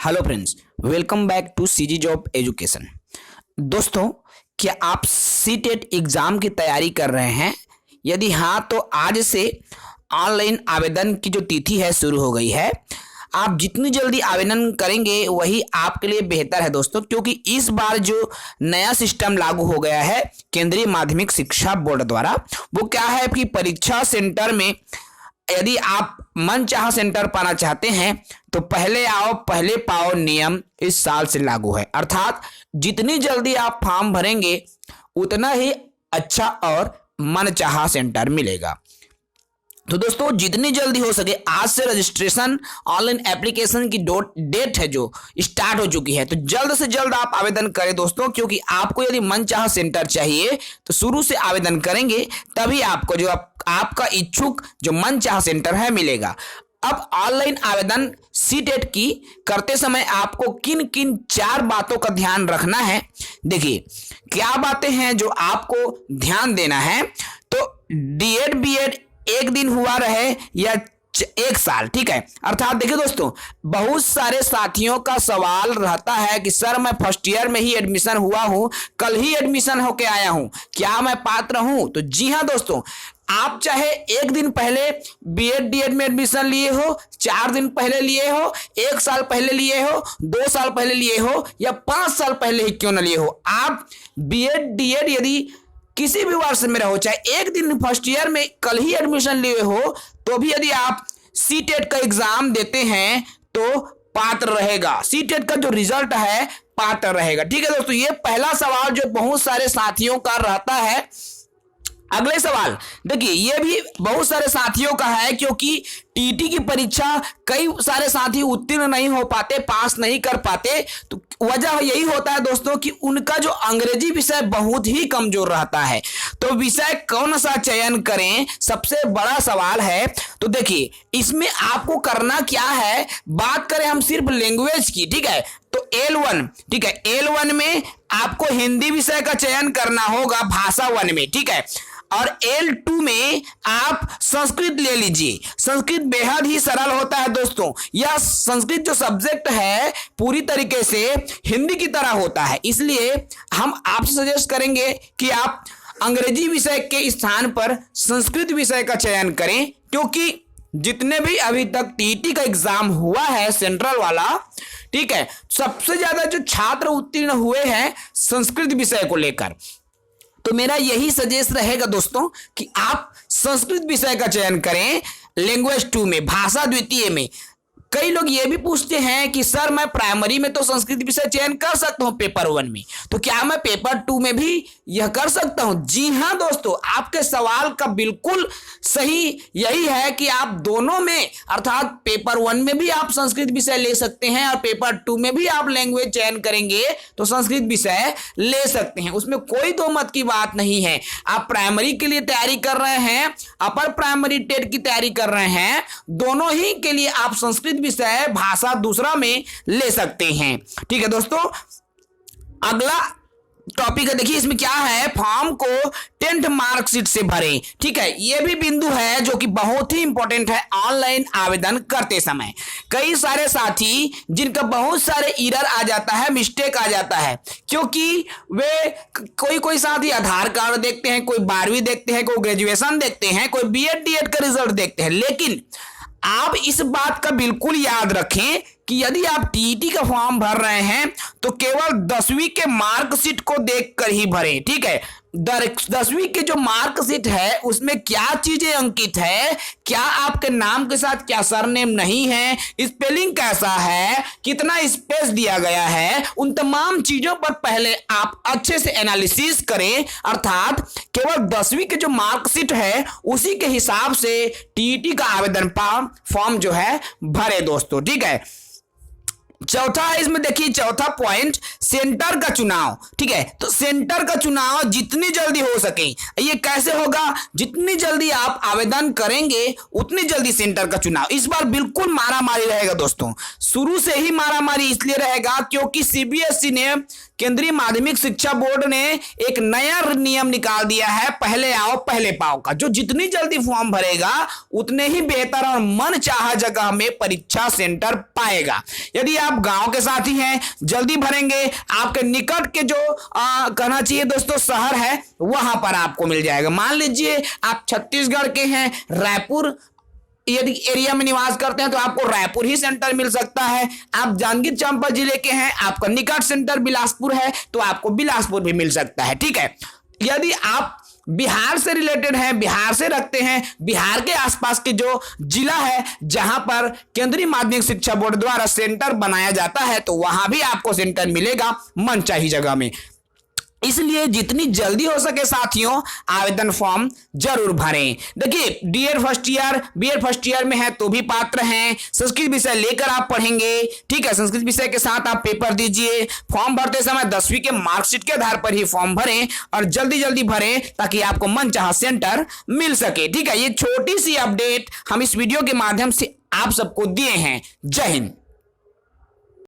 Hello friends, welcome back to CG job education. दोस्तों, क्या आप सीटेट एग्जाम की तैयारी कर रहे हैं? यदि हाँ, तो आज से ऑनलाइन आवेदन की जो तिथि है शुरू हो गई है। आप जितनी जल्दी आवेदन करेंगे वही आपके लिए बेहतर है दोस्तों, क्योंकि इस बार जो नया सिस्टम लागू हो गया है केंद्रीय माध्यमिक शिक्षा बोर्ड द्वारा, वो क्या है कि परीक्षा सेंटर में यदि आप मनचाहा सेंटर पाना चाहते हैं तो पहले आओ पहले पाओ नियम इस साल से लागू है। अर्थात जितनी जल्दी आप फॉर्म भरेंगे उतना ही अच्छा और मनचाहा सेंटर मिलेगा। तो दोस्तों, जितनी जल्दी हो सके आज से रजिस्ट्रेशन ऑनलाइन एप्लीकेशन की डेट है जो स्टार्ट हो चुकी है, तो जल्द से जल्द आप आवेदन करें दोस्तों, क्योंकि आपको यदि मनचाहा सेंटर चाहिए तो शुरू से आवेदन करेंगे तभी आपको जो आपका इच्छुक जो मनचाहा सेंटर है मिलेगा। अब ऑनलाइन आवेदन सीटेट की करते समय आपको किन किन 4 बातों का ध्यान रखना है। देखिए, क्या बातें हैं जो आपको ध्यान देना है। तो डीएड बीएड एक दिन हुआ रहे या 1 साल, ठीक है। अर्थात देखिए दोस्तों, बहुत सारे साथियों का सवाल रहता है कि सर मैं फर्स्ट ईयर में ही एडमिशन हुआ हूं, कल ही एडमिशन होके आया हूं, क्या मैं पात्र हूं? तो जी हां दोस्तों, आप चाहे 1 दिन पहले बीएड डीएड में एडमिशन लिए हो, 4 दिन पहले लिए हो, 1 साल पहले लिए हो, 2 साल पहले लिए हो या 5 साल पहले ही क्यों न लिए हो, आप बीएड डीएड यदि किसी भी वर्ष में रहो, चाहे 1 दिन फर्स्ट ईयर में कल ही एडमिशन लिए हो, तो भी यदि आप सीटेट का एग्जाम देते हैं तो पात्र रहेगा। सीटेट का जो रिजल्ट है पात्र रहेगा, ठीक है दोस्तों। ये पहला सवाल जो बहुत सारे साथियों का रहता है। अगले सवाल देखिए, ये भी बहुत सारे साथियों का है, क्योंकि टीटी की परीक्षा कई सारे साथी उत्तीर्ण नहीं हो पाते, पास नहीं कर पाते। तो वजह यही होता है दोस्तों कि उनका जो अंग्रेजी विषय बहुत ही कमजोर रहता है। तो विषय कौन सा चयन करें, सबसे बड़ा सवाल है। तो देखिए, इसमें आपको करना क्या है, बात करें हम सिर्फ लैंग्वेज की, ठीक है। तो L1, ठीक है, L1 में आपको हिंदी विषय का चयन करना होगा भाषा 1 में, ठीक है। और L2 में आप संस्कृत ले लीजिए। संस्कृत बेहद ही सरल होता है दोस्तों। यह संस्कृत जो सब्जेक्ट है पूरी तरीके से हिंदी की तरह होता है, इसलिए हम आपसे सजेस्ट करेंगे कि आप अंग्रेजी विषय के स्थान पर संस्कृत विषय का चयन करें, क्योंकि जितने भी अभी तक टीटी का एग्जाम हुआ है सेंट्रल वाला, ठीक है, सबसे ज्यादा जो छात्र उत्तीर्ण हुए हैं संस्कृत विषय को लेकर। तो मेरा यही सजेस्ट रहेगा दोस्तों कि आप संस्कृत विषय का चयन करें लैंग्वेज 2 में, भाषा द्वितीय में। कई लोग ये भी पूछते हैं कि सर मैं प्राइमरी में तो संस्कृत विषय चयन कर सकता हूं पेपर 1 में, तो क्या मैं पेपर 2 में भी यह कर सकता हूं? जी हां दोस्तों, आपके सवाल का बिल्कुल सही यही है कि आप दोनों में, अर्थात पेपर 1 में भी आप संस्कृत विषय ले सकते हैं और पेपर 2 में भी आप लैंग्वेज चयन करेंगे तो संस्कृत विषय ले सकते हैं। उसमें कोई दो मत की बात नहीं है। आप प्राइमरी के लिए तैयारी कर रहे हैं, अपर प्राइमरी टेट की तैयारी कर रहे हैं, दोनों ही के लिए आप संस्कृत विषय भाषा दूसरा में ले सकते हैं, ठीक है दोस्तों। अगला टॉपिक है, देखिए इसमें क्या है, फॉर्म को 10th मार्कशीट से भरें, ठीक है। यह भी बिंदु है जो कि बहुत ही इंपॉर्टेंट है ऑनलाइन आवेदन करते समय। कई सारे साथी जिनका बहुत सारे एरर आ जाता है, मिस्टेक आ जाता है, क्योंकि वे कोई साथी आधार कार्ड देखते हैं, कोई 12वीं देखते हैं, कोई ग्रेजुएशन देखते हैं, कोई बीएड डीएड का रिजल्ट देखते हैं। लेकिन आप इस बात का बिल्कुल याद रखें कि यदि आप टीटी का फॉर्म भर रहे हैं तो केवल 10वीं के मार्कशीट को देखकर ही भरें, ठीक है। 10वीं के जो मार्कशीट है उसमें क्या चीजें अंकित है, क्या आपके नाम के साथ क्या सरनेम नहीं है, स्पेलिंग कैसा है, कितना स्पेस दिया गया है, उन तमाम चीजों पर पहले आप अच्छे से एनालिसिस करें। अर्थात केवल 10वीं के जो मार्कशीट है उसी के हिसाब से टीटी का आवेदन फॉर्म जो है भरे दोस्तों, ठीक है। चौथा है इसमें, देखिए चौथा पॉइंट, सेंटर का चुनाव, ठीक है। तो सेंटर का चुनाव जितनी जल्दी हो सके, ये कैसे होगा, जितनी जल्दी आप आवेदन करेंगे उतनी जल्दी सेंटर का चुनाव। इस बार बिल्कुल मारामारी रहेगा दोस्तों, शुरू से ही मारामारी इसलिए रहेगा क्योंकि सीबीएसई ने केंद्रीय माध्यमिक शिक्षा बोर्ड ने एक नया नियम निकाल दिया है, पहले आओ पहले पाओ का। जो जितनी जल्दी फॉर्म भरेगा उतने ही बेहतर और मन चाहा जगह में परीक्षा सेंटर पाएगा। यदि आप गांव के साथी हैं, जल्दी भरेंगे, आपके निकट के जो कहना चाहिए दोस्तों शहर है वहां पर आपको मिल जाएगा। मान लीजिए आप छत्तीसगढ़ के हैं, रायपुर यदि एरिया में निवास करते हैं तो आपको रायपुर ही सेंटर मिल सकता है। आप जांजगीर चांपा जिले के हैं, आपका निकट सेंटर बिलासपुर है तो आपको बिलासपुर भी मिल सकता है। ठीक है, यदि आप बिहार से रिलेटेड हैं, बिहार से रखते हैं, बिहार के आसपास के जो जिला है जहां पर केंद्रीय माध्यमिक शिक्षा बोर्ड द्वारा सेंटर बनाया जाता है तो वहां भी आपको सेंटर मिलेगा मनचाही जगह में। इसलिए जितनी जल्दी हो सके साथियों आवेदन फॉर्म जरूर भरें। देखिए DEd first year, BEd first year में है तो भी पात्र हैं। संस्कृत विषय लेकर आप पढ़ेंगे, ठीक है, संस्कृत विषय के साथ आप पेपर दीजिए। फॉर्म भरते समय 10वीं के मार्कशीट के आधार पर ही फॉर्म भरें और जल्दी जल्दी भरें ताकि आपको मनचाहा सेंटर मिल सके। ठीक है, ये छोटी सी अपडेट हम इस वीडियो के माध्यम से आप सबको दिए हैं। जय हिंद।